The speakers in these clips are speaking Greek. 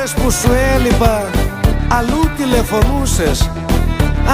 ώρες που σου έλειπα αλλού τηλεφωνούσες.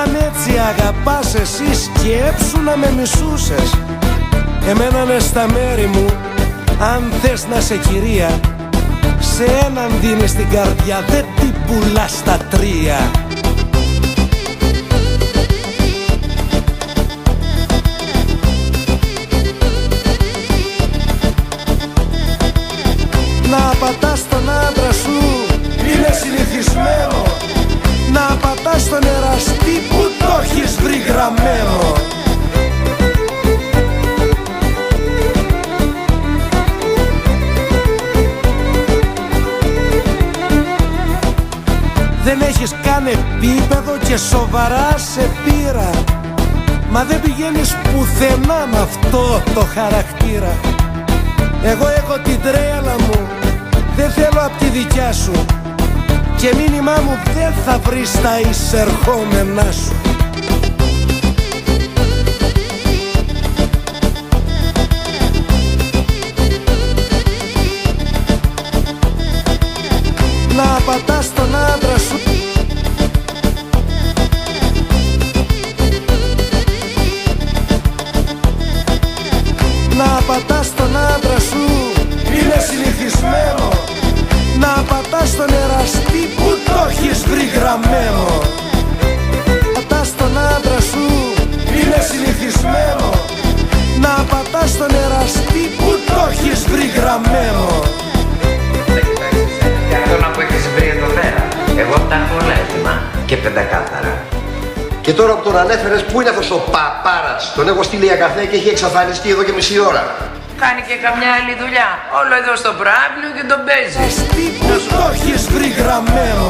Αν έτσι αγαπάς εσύ, σκέψου να με μισούσες. Εμένα είναι στα μέρη μου, αν θες να σε κυρία. Σε έναν δίνεις την καρδιά, δεν την πουλάς στα τρία. Να πατάς τον άντρα σου είναι συνηθισμένο. Να πατάς τον εραστή που το έχεις βρει γραμμένο. Δεν έχεις καν επίπεδο και σοβαρά σε πείρα. Μα δεν πηγαίνεις πουθενά με αυτό το χαρακτήρα. Εγώ έχω την τρέλα μου, δεν θέλω απ' τη δικιά σου. Και μήνυμά μου δεν θα βρεις τα εισερχόμενά σου. Να πατάς τον άντρα σου. Να πατάς τον άντρα σου είναι συνηθισμένο. Να πατάς τον εραστή που το έχεις βρει γραμμένο. Πατάς τον άντρα σου είναι συνηθισμένο. Να πατάς τον εραστή που το έχεις βρει γραμμένο. Θέλω που έχεις βρει εδώ πέρα. Εγώ τα έχω όλα έτοιμα και πεντακάθαρα. Και τώρα που τον ανέφερες, πού είναι αυτός ο παπάρας? Τον έχω στείλει για καφέ και έχει εξαφανιστεί εδώ και μισή ώρα. Κάνει και καμιά άλλη δουλειά. Όλο εδώ στο πράβλιο και τον παίζει. Τι που το έχεις βρει γραμμένο.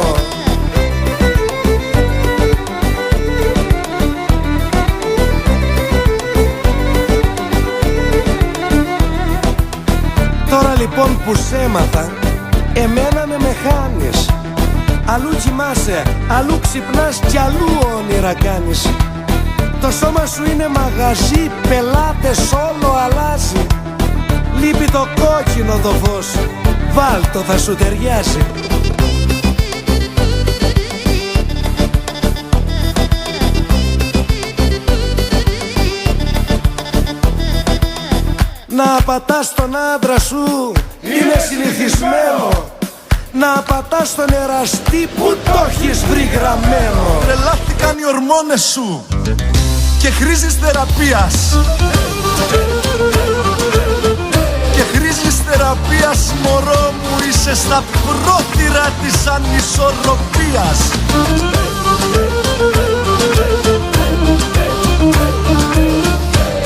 Τώρα λοιπόν που σ' έμαθα, εμένα με χάνεις. Αλλού κοιμάσαι, αλλού ξυπνάς κι αλλού όνειρα κάνεις. Το σώμα σου είναι μαγαζί, πελάτες όλο αλλάζει. Λείπει το κόκκινο το φως, βάλτο θα σου ταιριάζει. Να πατάς τον άντρα σου είναι συνηθισμένο. Να πατάς τον εραστή που το έχεις βρει γραμμένο. Τρελάθηκαν οι ορμόνες σου και χρήζεις θεραπείας. Και χρήζεις θεραπείας, μωρό μου, είσαι στα πρόθυρα της ανισορροπίας.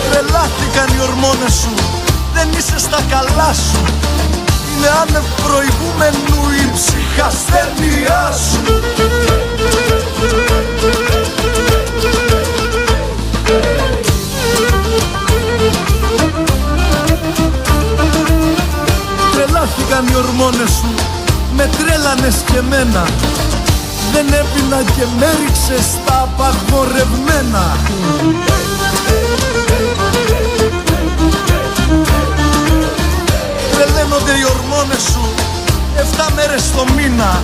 Τρελάθηκαν οι ορμόνες σου, δεν είσαι στα καλά σου. Είναι άνευ προηγούμενου η ψυχασθένειά σου. Τρελάθηκαν οι ορμόνες σου, με τρέλανες και μένα. Δεν έπινα και με ρίξες στα απαγορευμένα. Τρελαίνονται οι ορμόνες σου 7 μέρες το μήνα.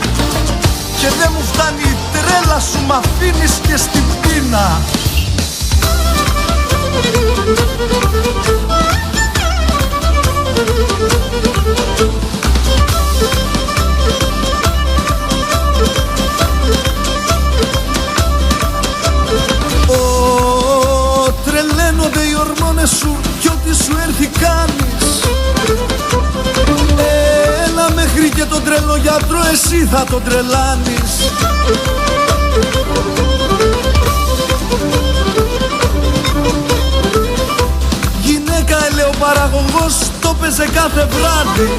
Και δεν μου φτάνει η τρέλα σου, μ' αφήνεις και στην πείνα. Τρελαίνονται οι ορμόνες σου κι ό,τι σου έρθει κάνεις. Έλα μέχρι και τον τρελογιατρό, εσύ θα τον τρελάνεις. Γυναίκα ελαιοπαραγωγός, το παίζε κάθε βράδυ.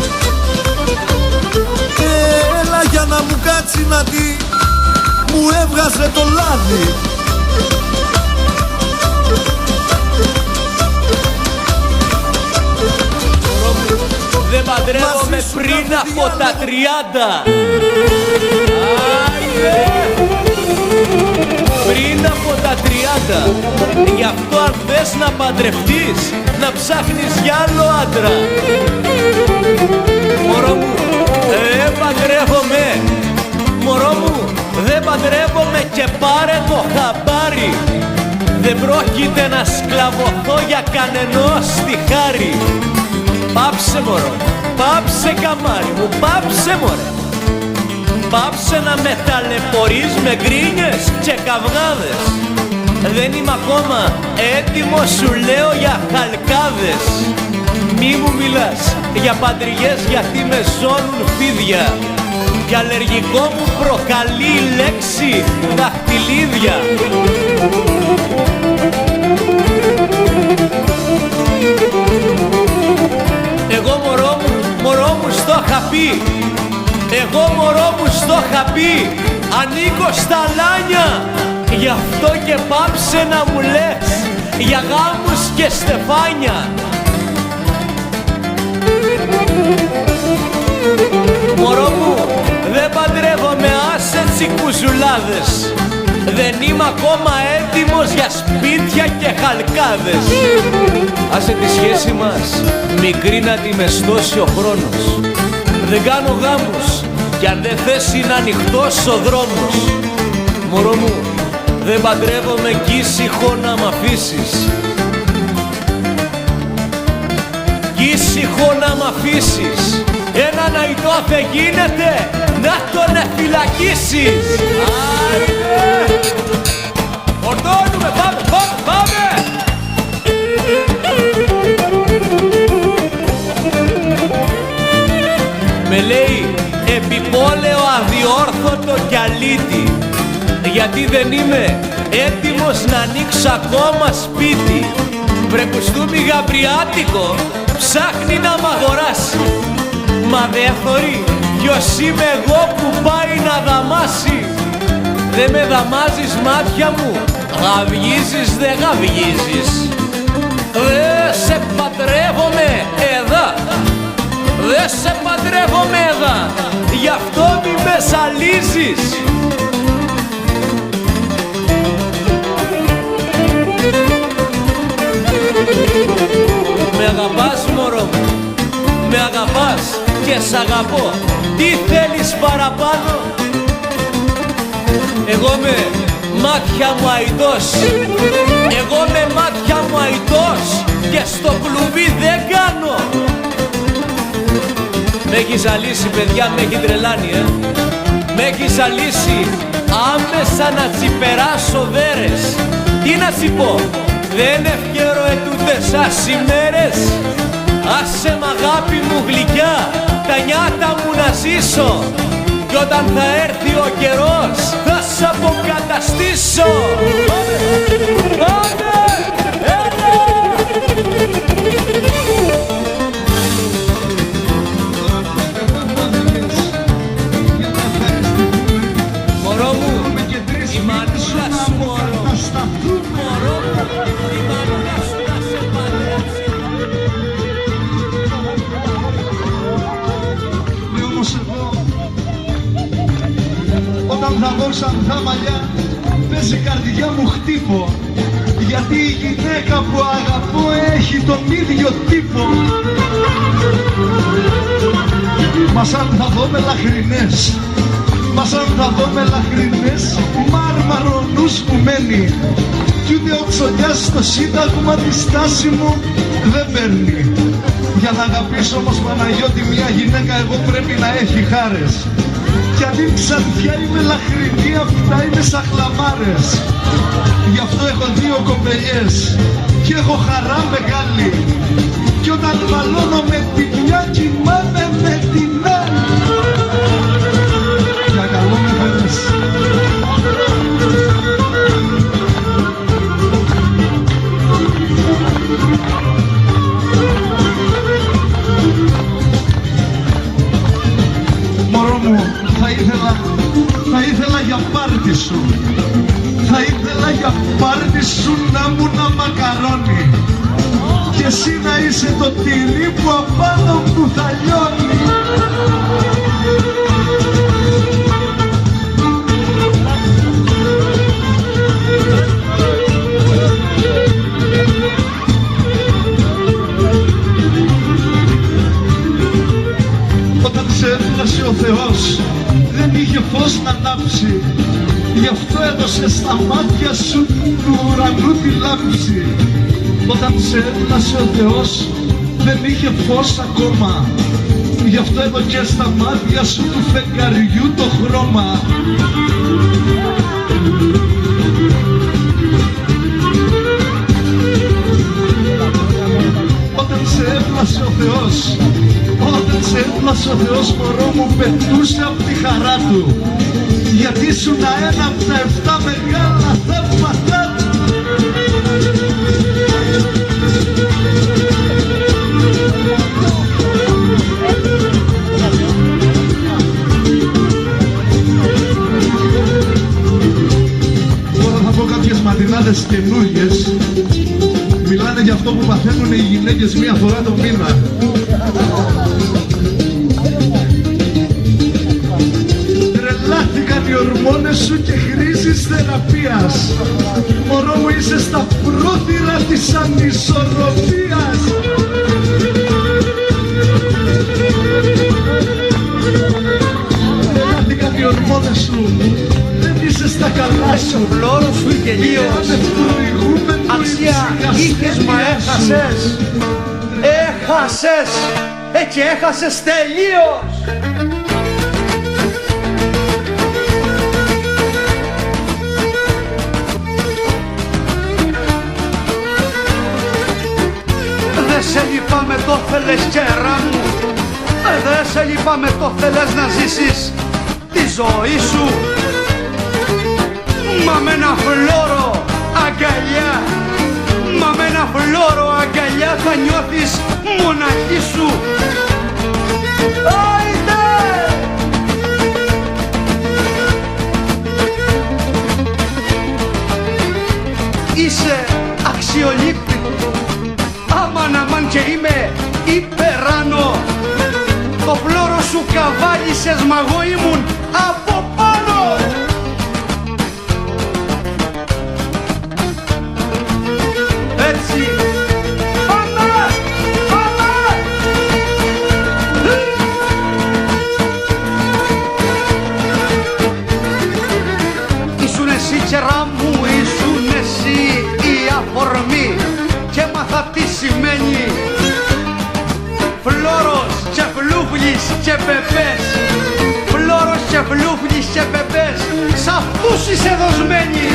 Έλα για να μου κάτσει να δει, μου έβγαζε το λάδι. Δεν παντρεύομαι πριν από τα 30. Πριν από τα 30. Γι' αυτό αν θες να παντρευτείς, να ψάχνεις για άλλο άντρα. Μωρό μου, δεν παντρεύομαι παντρεύομαι και πάρε το χαμπάρι. Δεν πρόκειται να σκλαβωθώ για κανενός τη χάρη. Πάψε μωρό, πάψε καμάρι μου, πάψε μωρέ. Πάψε να με ταλαιπωρείς με γκρίνιες και καυγάδες. Δεν είμαι ακόμα έτοιμος σου λέω για χαλκάδες. Μη μου μιλάς για παντριγές γιατί με ζώνουν φίδια. Και αλλεργικό μου προκαλεί η λέξη δαχτυλίδια. Εγώ μωρό μου στο είχα πει. Εγώ μωρό μου στο είχα πει. Ανήκω στα λάνια. Γι' αυτό και πάψε να μου λες για γάμους και στεφάνια. Μωρό μου, δεν παντρεύομαι, άσε τσικουζουλάδες. Δεν είμαι ακόμα έτοιμος για σπίτια και χαλκάδες. Άσε τη σχέση μας μικρή να τη μεστώσει ο χρόνος. Δεν κάνω γάμους κι αν δεν θες είναι ανοιχτός ο δρόμος. Μωρό μου, δεν παντρεύομαι κι ήσυχο να μ' αφήσεις. Κι ήσυχο να μ' αφήσεις. Έναν αϊτό δεν γίνεται να τον εφυλακίσεις. Άιντε! Φορτώνουμε, πάμε! Με λέει επιπόλαιο αδιόρθωτο κι αλήτη. Γιατί δεν είμαι έτοιμος να ανοίξω ακόμα σπίτι. Βρεπουστούμι γαμπριάτικο ψάχνει να μ' αγοράσει. Μα δεν θωρεί ποιος είμαι εγώ που πάει να δαμάσει. Δε με δαμάζεις μάτια μου, γαυγίζεις δε γαυγίζεις. Δε σε παντρεύομαι εδώ, δε σε παντρεύομαι εδώ. Γι' αυτό μη με σαλίζεις. Με αγαπάς μωρό μου, με αγαπάς και σ' αγαπώ. Τι θέλεις παραπάνω? Εγώ με μάτια μου αϊτός. Εγώ με μάτια μου αϊτός και στο κλουβί δεν κάνω. Με έχει ζαλίσει παιδιά, με έχει τρελάνει Με έχει ζαλίσει άμεσα να τσιπεράσω βέρες. Τι να τσι πω, δεν ευκαιρώ ετούτες σας ημέρες. Άσε μ' αγάπη μου γλυκιά, τα νιάτα μου να ζήσω. Κι όταν θα έρθει ο καιρός θα σ' αποκαταστήσω. Πάμε! Μωρό μου, η μανούλα σου μωρό. Μωρό μου, η μανούλα σου να σε παντρέψει. Όμως εγώ, όταν θα δω ξανθά μαλλιά, παίζει η καρδιά μου χτύπο. Γιατί η γυναίκα που αγαπώ έχει τον ίδιο τύπο. Μα σαν θα δω μελαχρινές, μα σαν θα δω μελαχρινές, μάρμαρο νους που μένει. Κι ούτε ο Ψωλιάς στο σύνταγμα τη στάση μου δεν παίρνει. Για να αγαπήσω όμως Παναγιώτη μια γυναίκα εγώ πρέπει να έχει χάρες. Κι αν είναι ξανθιά η μελαχρινή αυτά είναι σαν χλαμάρες. Γι' αυτό έχω δύο κοπελιές και έχω χαρά μεγάλη. Κι όταν μαλώνω με τη μια κοιμάμαι με την άλλη. Για καλό με φέρνες. Μωρό μου, θα ήθελα για πάρτι σου. Θα ήθελα για πάρτι σου να μου να μακαρώνει. Και εσύ να είσαι το τυρί που απάνω που θα λιώνει. Όταν σε έφτασε ο Θεός δεν είχε φως να ανάψει. Γι' αυτό έδωσε στα μάτια σου του ουρανού τη λάμψη. Όταν σε έπλασε ο Θεός δεν είχε φως ακόμα. Γι' αυτό έδωκε στα μάτια σου του φεγγαριού το χρώμα. Όταν σε έπλασε ο Θεός, όταν σε έπλασε ο Θεός, μωρό μου, πετούσε απ' τη χαρά του. Γιατί ήσουν ένα απ' τα 7 μεγάλα θαύματά του. Τώρα θα πω κάποιες ματινάδες καινούριες. Μιλάνε για αυτό που παθαίνουν οι γυναίκες μία φορά το μήνα. Τρελάθηκαν οι ορμόνες σου και χρήζεις θεραπείας. Μωρό μου, είσαι στα πρόθυρα της ανισορροπίας. Τρελάθηκαν οι ορμόνες σου. Δεν είσαι στα καλά σου. Ο φλόρος σου τελείως. Αξία είχες μα έχασες. Έχασες. Έτσι έχασες τελείως. Δεν σε λυπάμαι, το θέλες κέρα μου. Δεν σε λυπάμαι, το θέλες να ζήσεις τη ζωή σου. Μα με ένα φλόρο αγκαλιά, μα με ένα φλόρο αγκαλιά θα νιώθεις μοναχή σου. Άιντε! Είσαι αξιολύπτη. Αμάν και είμαι υπεράνω. Το φλόρο σου καβάλισες, μα εγώ ήμουν από πάνω. Έτσι. Πάμε! Πάμε! Ήσουν εσύ κερά μου, ήσουν εσύ η αφορμή. Και έμαθα τι σημαίνει φλόρος και φλούφλης και πεπές. Φλόρος και φλούφλης και πεπές, σ' αυτούς είσαι δοσμένη.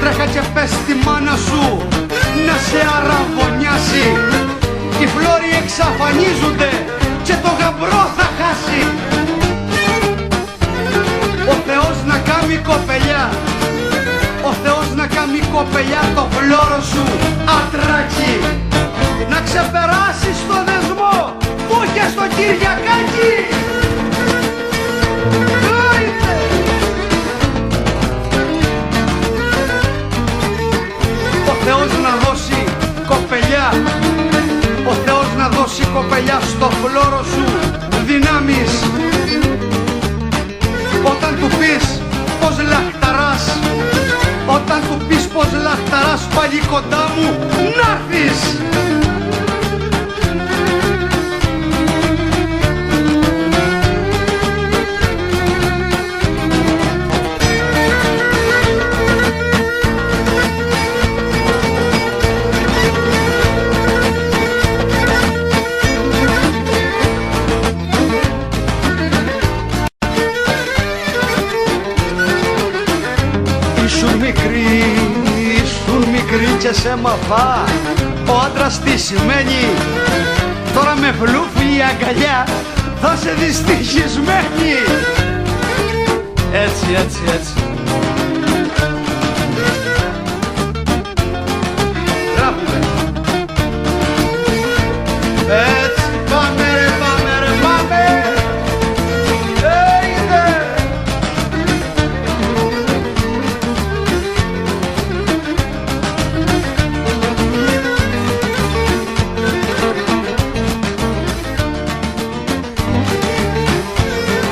Τρέχα και πες στη μάνα σου να σε αραβωνιάσει. Οι φλόροι εξαφανίζονται και το γαμπρό θα χάσει. Ο Θεός να κάνει κοπελιά, ο Θεός να κάνει κοπελιά το φλόρο σου ατράκι. Να ξεπεράσεις το δεσμό που είχε στο Κυριακάκι. Ο Θεός να δώσει κοπελιά, ο Θεός να δώσει κοπελιά στο φλόρο σου δυνάμεις. Όταν του πεις πως λαχταράς, όταν του πεις πως λαχταράς, πάλι κοντά μου να'ρθεις. Ήσουν μικρή και σε μαθά ο άντρας τι σημαίνει. Τώρα με φλούφη η αγκαλιά θα σε δυστυχισμένη. Έτσι. Γράφουμε. Έτσι, πάμε ρε, πάμε.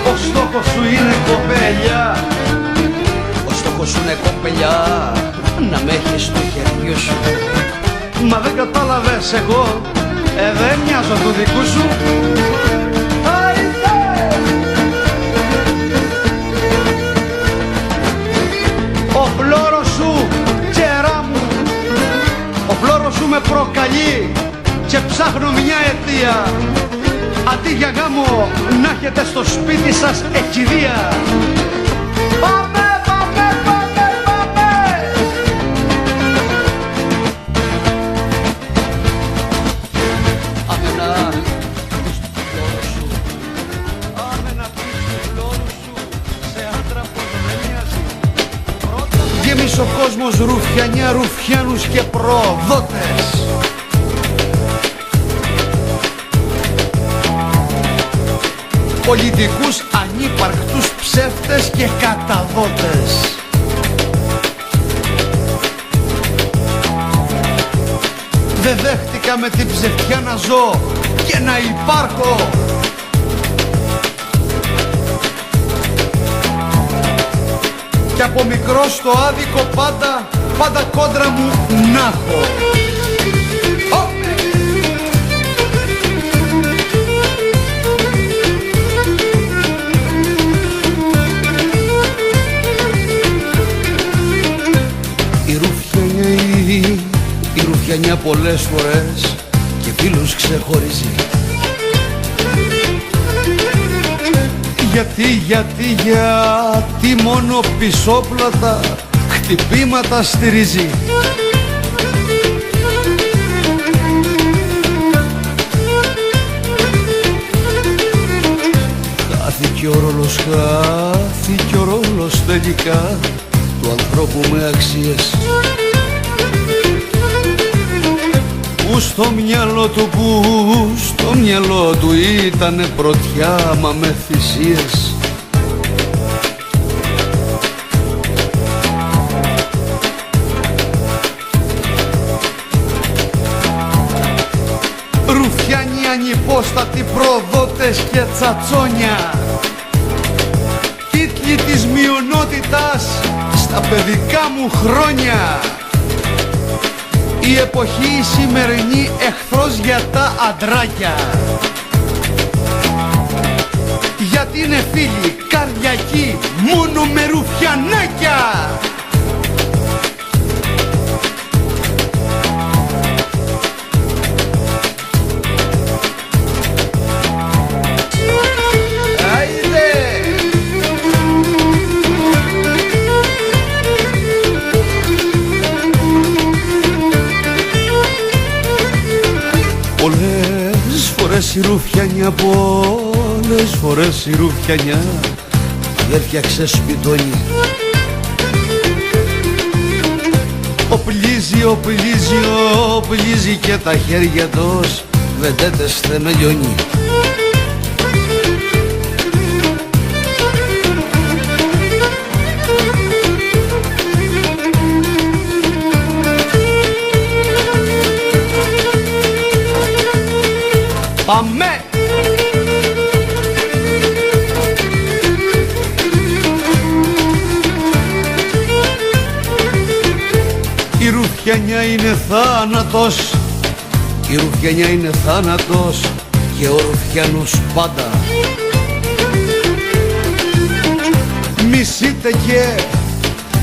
Ο στόχος σου είναι κοπέλια, ο στόχος σου είναι κοπέλια, να με έχεις στο χέρι σου. Μα δεν κατάλαβες εγώ, δεν μοιάζω του δικού σου. Ο φλόρος σου, κερά μου, ο φλόρος σου με προκαλεί και ψάχνω μια αιτία. Αντί για γάμο να έχετε στο σπίτι σας εκκηδεία. Πάμε, πάμε, πάμε, πάμε! Άμε να πεις του φλόρου σου, άμε να πεις του φλόρου σου, σε άντρα πως δεν μοιάζει. Γέμισε ο κόσμος ρουφιανιά, ρουφιάνους και προδότες. Πολιτικούς ανύπαρκτους ψεύτες και καταδότες. Δεν δέχτηκα με την ψευτιά να ζω και να υπάρχω. Κι από μικρός το άδικο πάντα κόντρα μου να έχω. Η ρουφιανιά πολλές φορές και φίλους ξεχωρίζει. Γιατί μόνο πισόπλατα χτυπήματα στηρίζει. Χάθηκε ο ρόλος τελικά του ανθρώπου με αξίες, που στο μυαλό του ήτανε πρωτιά μα με θυσίες. Ρουφιάνοι ανυπόστατοι προδότες και τσατσόνια, τίτλοι της μειονότητας στα παιδικά μου χρόνια. Η εποχή η σημερινή εχθρός για τα αντράκια, γιατί είναι φίλοι καρδιακοί μόνο με ρουφιανάκια. Πολλές φορές η ρουφιανιά αδέρφια ξεσπιτώνει. Οπλίζει και τα χέρια τους βεντέτες θεμελιώνει. Πάμε! Η ρουφιανιά είναι θάνατος, η ρουφιανιά είναι θάνατος και ο ρουφιανός πάντα.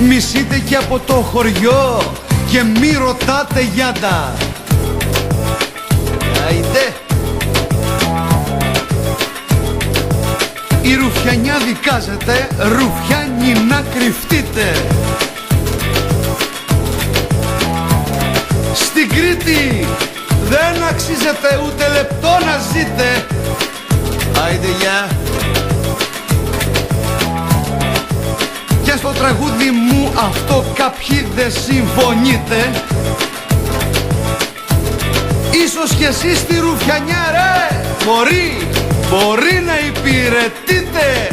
Μισείτε και από το χωριό και μη ρωτάτε γιάντα. Άιντε! Η ρουφιανιά δικάζεται, ρουφιάνοι να κρυφτείτε. Στην Κρήτη δεν αξίζεται ούτε λεπτό να ζείτε. Άιντε γεια. Και στο τραγούδι μου αυτό κάποιοι δεν συμφωνείτε. Ίσως κι εσείς στη ρουφιανιά ρε μπορεί να υπηρετείτε.